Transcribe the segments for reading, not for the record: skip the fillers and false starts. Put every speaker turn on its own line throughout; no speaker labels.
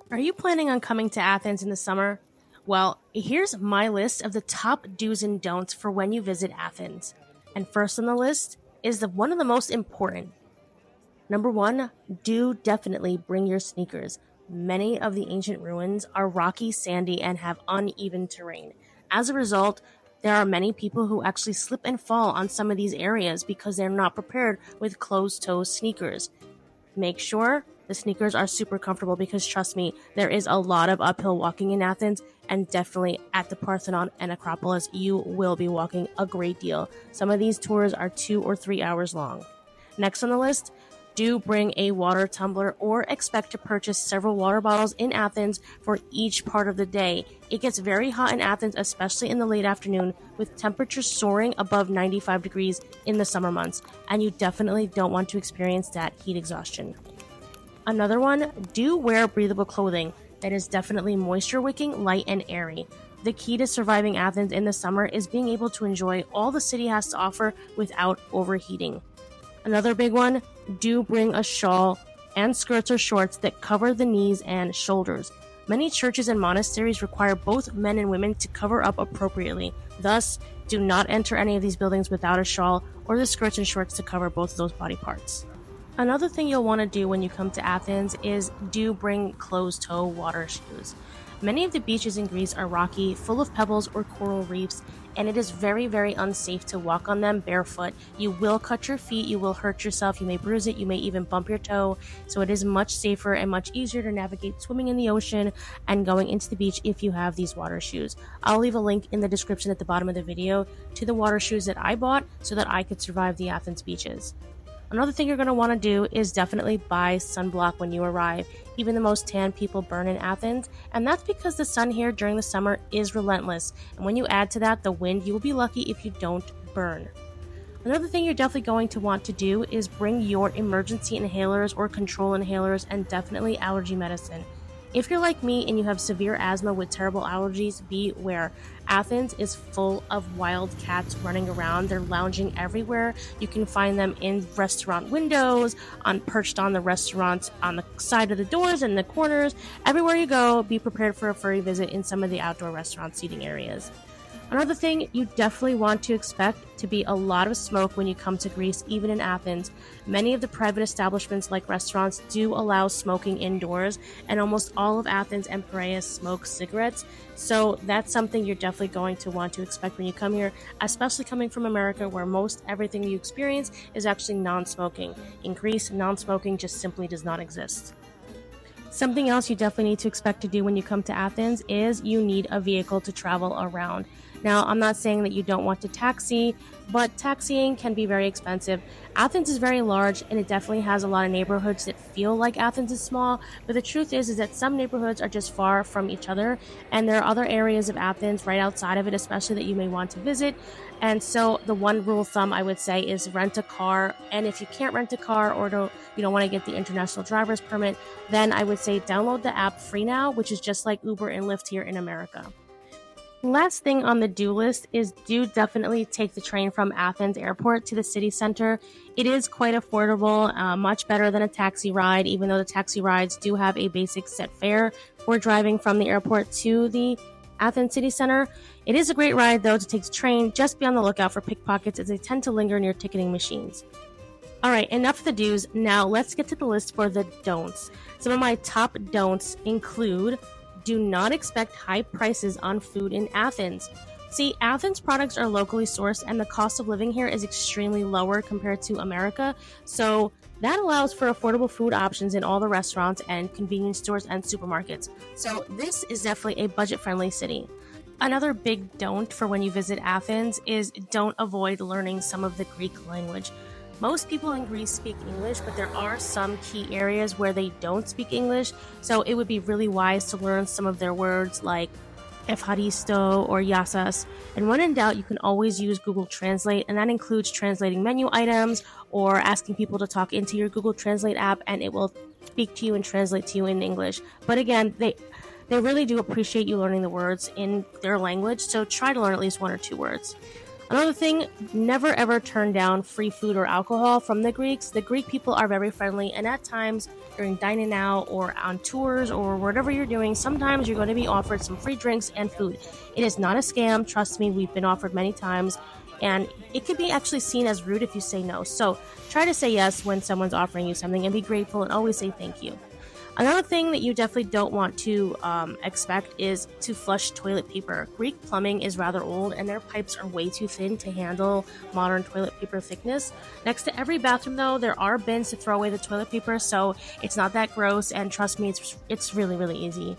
Are you planning on coming to Athens in the summer? Well, here's my list of the top do's and don'ts for when you visit Athens. And first on the list is one of the most important. Number one, do definitely bring your sneakers. Many of the ancient ruins are rocky, sandy, and have uneven terrain. As a result, there are many people who actually slip and fall on some of these areas because they're not prepared with closed toe sneakers. Make sure the sneakers are super comfortable because trust me, there is a lot of uphill walking in Athens, and definitely at the Parthenon and Acropolis, you will be walking a great deal. Some of these tours are 2 or 3 hours long. Next on the list, do bring a water tumbler or expect to purchase several water bottles in Athens for each part of the day. It gets very hot in Athens, especially in the late afternoon, with temperatures soaring above 95 degrees in the summer months, and you definitely don't want to experience that heat exhaustion. Another one, do wear breathable clothing that is definitely moisture wicking, light, and airy. The key to surviving Athens in the summer is being able to enjoy all the city has to offer without overheating. Another big one, do bring a shawl and skirts or shorts that cover the knees and shoulders. Many churches and monasteries require both men and women to cover up appropriately. Thus, do not enter any of these buildings without a shawl or the skirts and shorts to cover both of those body parts. Another thing you'll want to do when you come to Athens is do bring closed-toe water shoes. Many of the beaches in Greece are rocky, full of pebbles or coral reefs, and it is very, very unsafe to walk on them barefoot. You will cut your feet, you will hurt yourself, you may bruise it, you may even bump your toe, so it is much safer and much easier to navigate swimming in the ocean and going into the beach if you have these water shoes. I'll leave a link in the description at the bottom of the video to the water shoes that I bought so that I could survive the Athens beaches. Another thing you're going to want to do is definitely buy sunblock when you arrive. Even the most tan people burn in Athens, and that's because the sun here during the summer is relentless. And when you add to that the wind, you will be lucky if you don't burn. Another thing you're definitely going to want to do is bring your emergency inhalers or control inhalers and definitely allergy medicine. If you're like me and you have severe asthma with terrible allergies, beware. Athens is full of wild cats running around. They're lounging everywhere. You can find them in restaurant windows, perched on the restaurants, on the side of the doors and the corners. Everywhere you go, be prepared for a furry visit in some of the outdoor restaurant seating areas. Another thing you definitely want to expect to be a lot of smoke when you come to Greece, even in Athens. Many of the private establishments like restaurants do allow smoking indoors, and almost all of Athens and Piraeus smoke cigarettes. So that's something you're definitely going to want to expect when you come here, especially coming from America where most everything you experience is actually non-smoking. In Greece, non-smoking just simply does not exist. Something else you definitely need to expect to do when you come to Athens is you need a vehicle to travel around. Now, I'm not saying that you don't want to taxi, but taxiing can be very expensive. Athens is very large, and it definitely has a lot of neighborhoods that feel like Athens is small, but the truth is that some neighborhoods are just far from each other, and there are other areas of Athens right outside of it, especially that you may want to visit. And so the one rule of thumb I would say is rent a car, and if you can't rent a car or you don't want to get the international driver's permit, then I would say download the app Free Now, which is just like Uber and Lyft here in America. Last thing on the do list is do definitely take the train from Athens Airport to the city center. It is quite affordable, much better than a taxi ride, even though the taxi rides do have a basic set fare for driving from the airport to the Athens city center. It is a great ride, though, to take the train. Just be on the lookout for pickpockets as they tend to linger near ticketing machines. All right, enough of the do's. Now let's get to the list for the don'ts. Some of my top don'ts include: do not expect high prices on food in Athens. See, Athens products are locally sourced and the cost of living here is extremely lower compared to America, so that allows for affordable food options in all the restaurants and convenience stores and supermarkets. So this is definitely a budget-friendly city. Another big don't for when you visit Athens is don't avoid learning some of the Greek language. Most people in Greece speak English, but there are some key areas where they don't speak English, so it would be really wise to learn some of their words like Efharisto or Yassas. And when in doubt, you can always use Google Translate, and that includes translating menu items or asking people to talk into your Google Translate app, and it will speak to you and translate to you in English. But again, they really do appreciate you learning the words in their language, so try to learn at least one or two words. Another thing, never ever turn down free food or alcohol from the Greeks. The Greek people are very friendly, and at times during dining out or on tours or whatever you're doing, sometimes you're going to be offered some free drinks and food. It is not a scam. Trust me, we've been offered many times, and it could be actually seen as rude if you say no. So try to say yes when someone's offering you something and be grateful and always say thank you. Another thing that you definitely don't want to expect is to flush toilet paper. Greek plumbing is rather old and their pipes are way too thin to handle modern toilet paper thickness. Next to every bathroom, though, there are bins to throw away the toilet paper, so it's not that gross, and trust me, it's really, really easy.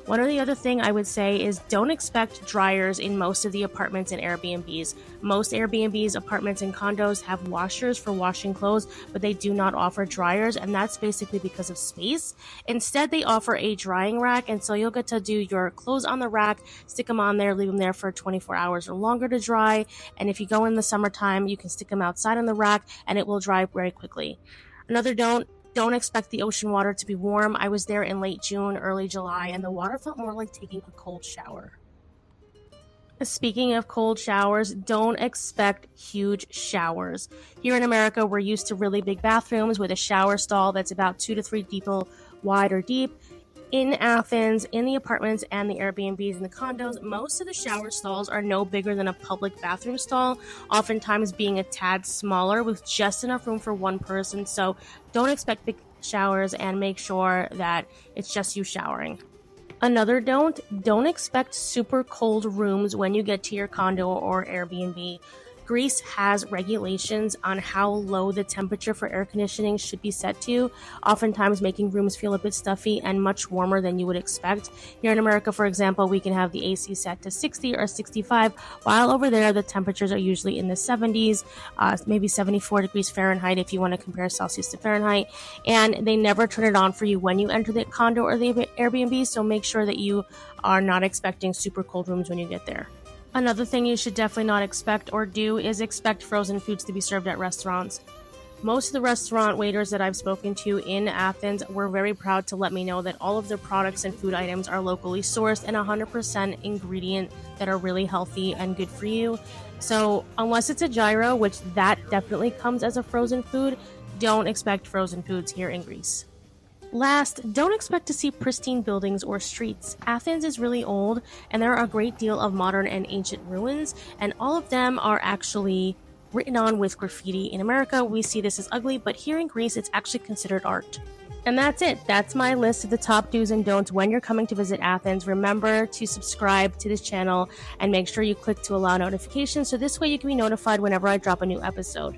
One of the other thing I would say is don't expect dryers in most of the apartments and Airbnbs. Most Airbnbs, apartments, and condos have washers for washing clothes, but they do not offer dryers, and that's basically because of space. Instead, they offer a drying rack, and so you'll get to do your clothes on the rack, stick them on there, leave them there for 24 hours or longer to dry, and if you go in the summertime, you can stick them outside on the rack, and it will dry very quickly. Another don't expect the ocean water to be warm. I was there in late June, early July, and the water felt more like taking a cold shower. Speaking of cold showers, don't expect huge showers. Here in America, we're used to really big bathrooms with a shower stall that's about 2 to 3 people wide or deep. In Athens, in the apartments and the Airbnbs and the condos, most of the shower stalls are no bigger than a public bathroom stall, oftentimes being a tad smaller with just enough room for one person. So don't expect big showers and make sure that it's just you showering. Another don't expect super cold rooms when you get to your condo or Airbnb. Greece has regulations on how low the temperature for air conditioning should be set to, oftentimes making rooms feel a bit stuffy and much warmer than you would expect. Here in America, for example, we can have the AC set to 60 or 65, while over there the temperatures are usually in the 70s, maybe 74 degrees Fahrenheit if you want to compare Celsius to Fahrenheit, and they never turn it on for you when you enter the condo or the Airbnb, so make sure that you are not expecting super cold rooms when you get there. Another thing you should definitely not expect or do is expect frozen foods to be served at restaurants. Most of the restaurant waiters that I've spoken to in Athens were very proud to let me know that all of their products and food items are locally sourced and 100% ingredient that are really healthy and good for you. So unless it's a gyro, which that definitely comes as a frozen food, don't expect frozen foods here in Greece. Last, don't expect to see pristine buildings or streets. Athens is really old, and there are a great deal of modern and ancient ruins, and all of them are actually written on with graffiti. In America, we see this as ugly, but here in Greece, it's actually considered art. And that's it. That's my list of the top do's and don'ts when you're coming to visit Athens. Remember to subscribe to this channel and make sure you click to allow notifications so this way you can be notified whenever I drop a new episode.